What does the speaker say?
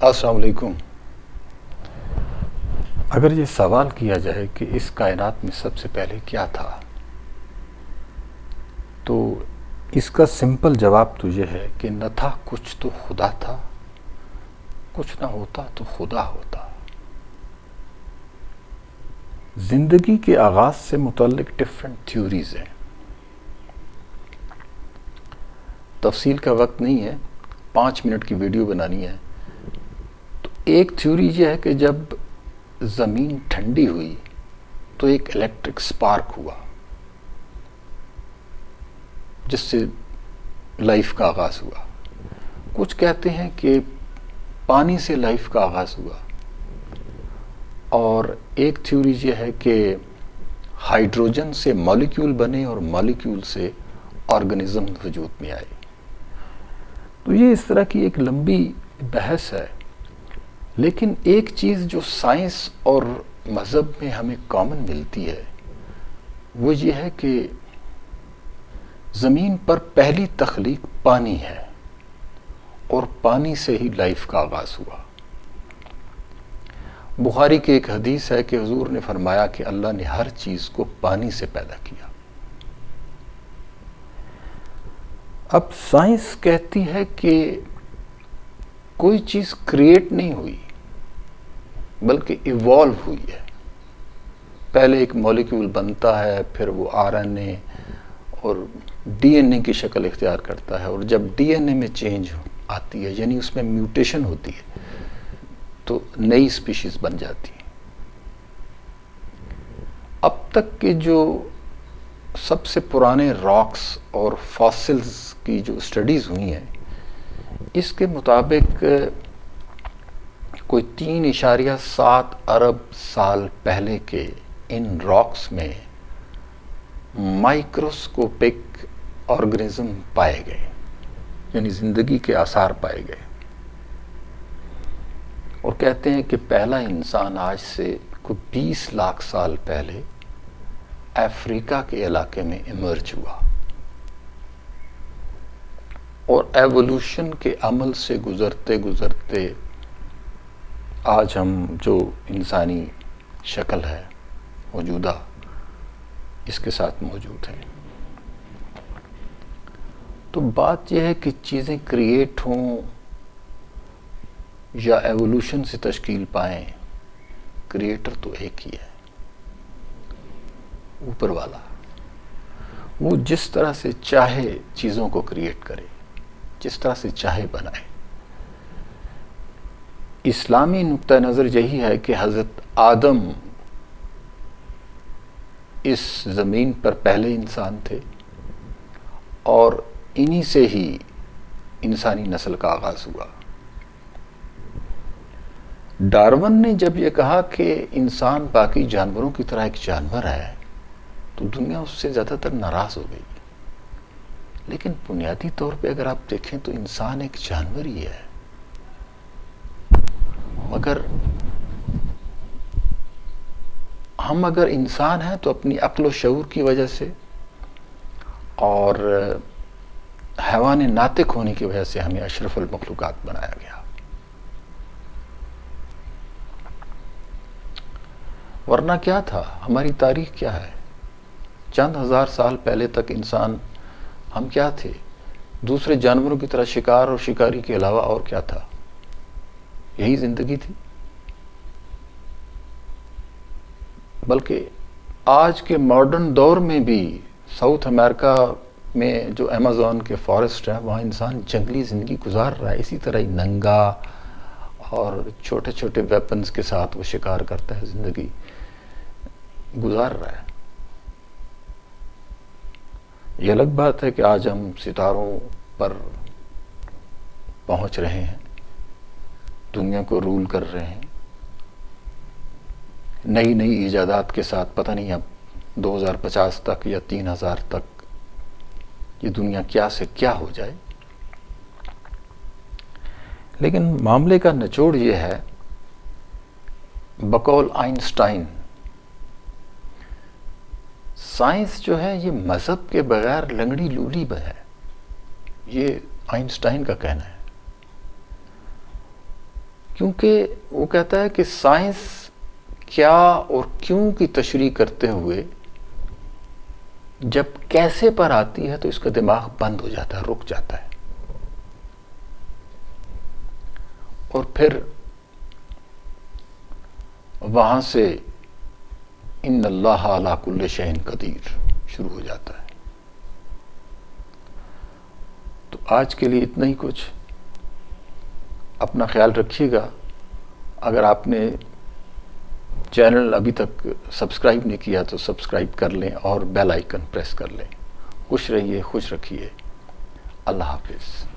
السلام علیکم۔ اگر یہ سوال کیا جائے کہ اس کائنات میں سب سے پہلے کیا تھا، تو اس کا سمپل جواب تو یہ ہے کہ نہ تھا کچھ تو خدا تھا، کچھ نہ ہوتا تو خدا ہوتا۔ زندگی کے آغاز سے متعلق ڈفرینٹ تھیوریز ہیں، تفصیل کا وقت نہیں ہے، 5 منٹ کی ویڈیو بنانی ہے۔ تو ایک تھیوری یہ ہے کہ جب زمین ٹھنڈی ہوئی تو ایک الیکٹرک سپارک ہوا جس سے لائف کا آغاز ہوا۔ کچھ کہتے ہیں کہ پانی سے لائف کا آغاز ہوا، اور ایک تھیوری یہ ہے کہ ہائیڈروجن سے مالیکیول بنے اور مالیکیول سے آرگنزم وجود میں آئے۔ تو یہ اس طرح کی ایک لمبی بحث ہے، لیکن ایک چیز جو سائنس اور مذہب میں ہمیں کامن ملتی ہے وہ یہ ہے کہ زمین پر پہلی تخلیق پانی ہے، اور پانی سے ہی لائف کا آغاز ہوا۔ بخاری کی ایک حدیث ہے کہ حضور نے فرمایا کہ اللہ نے ہر چیز کو پانی سے پیدا کیا۔ اب سائنس کہتی ہے کہ کوئی چیز کریٹ نہیں ہوئی بلکہ ایوالو ہوئی ہے۔ پہلے ایک مولیکیول بنتا ہے، پھر وہ آر این اے اور ڈی این اے کی شکل اختیار کرتا ہے، اور جب ڈی این اے میں چینج آتی ہے، یعنی اس میں میوٹیشن ہوتی ہے، تو نئی اسپیشیز بن جاتی ہیں۔ اب تک کے جو سب سے پرانے راکس اور فاسلز کی جو اسٹڈیز ہوئی ہیں، اس کے مطابق کوئی 3.7 ارب سال پہلے کے ان راکس میں مائکروسکوپک آرگنزم پائے گئے، یعنی زندگی کے آثار پائے گئے، اور کہتے ہیں کہ پہلا انسان آج سے کوئی 20 لاکھ سال پہلے افریقہ کے علاقے میں ایمرج ہوا، اور ایوولوشن کے عمل سے گزرتے گزرتے آج ہم جو انسانی شکل ہے موجودہ، اس کے ساتھ موجود ہیں۔ تو بات یہ ہے کہ چیزیں کریٹ ہوں یا ایوولوشن سے تشکیل پائیں، کریٹر تو ایک ہی ہے، اوپر والا۔ وہ جس طرح سے چاہے چیزوں کو کریٹ کرے، جس طرح سے چاہے بنائے۔ اسلامی نقطہ نظر یہی ہے کہ حضرت آدم اس زمین پر پہلے انسان تھے، اور انہی سے ہی انسانی نسل کا آغاز ہوا۔ ڈارون نے جب یہ کہا کہ انسان باقی جانوروں کی طرح ایک جانور ہے، تو دنیا اس سے زیادہ تر ناراض ہو گئی۔ لیکن بنیادی طور پہ اگر آپ دیکھیں تو انسان ایک جانور ہی ہے، مگر ہم اگر انسان ہیں تو اپنی عقل و شعور کی وجہ سے اور حیوان ناطق ہونے کی وجہ سے ہمیں اشرف المخلوقات بنایا گیا۔ ورنہ کیا تھا؟ ہماری تاریخ کیا ہے؟ چند ہزار سال پہلے تک انسان، ہم کیا تھے؟ دوسرے جانوروں کی طرح شکار اور شکاری کے علاوہ اور کیا تھا؟ یہی زندگی تھی۔ بلکہ آج کے ماڈرن دور میں بھی ساؤتھ امریکہ میں جو ایمیزون کے فارسٹ ہیں، وہاں انسان جنگلی زندگی گزار رہا ہے، اسی طرح ہی ننگا اور چھوٹے چھوٹے ویپنز کے ساتھ وہ شکار کرتا ہے، زندگی گزار رہا ہے۔ یہ الگ بات ہے کہ آج ہم ستاروں پر پہنچ رہے ہیں، دنیا کو رول کر رہے ہیں، نئی نئی ایجادات کے ساتھ۔ پتہ نہیں اب 2050 تک یا 3000 تک یہ دنیا کیا سے کیا ہو جائے۔ لیکن معاملے کا نچوڑ یہ ہے، بقول آئنسٹائن، سائنس جو ہے یہ مذہب کے بغیر لنگڑی لولی ہے، یہ آئنسٹائن کا کہنا ہے کیونکہ وہ کہتا ہے کہ سائنس کیا اور کیوں کی تشریح کرتے ہوئے جب کیسے پر آتی ہے تو اس کا دماغ بند ہو جاتا ہے، رک جاتا ہے، اور پھر وہاں سے ان اللہ علی کل شیء قدیر شروع ہو جاتا ہے۔ تو آج کے لیے اتنا ہی کچھ۔ اپنا خیال رکھیے گا۔ اگر آپ نے چینل ابھی تک سبسکرائب نہیں کیا تو سبسکرائب کر لیں اور بیل آئیکن پریس کر لیں۔ خوش رہیے، خوش رکھیے۔ اللہ حافظ۔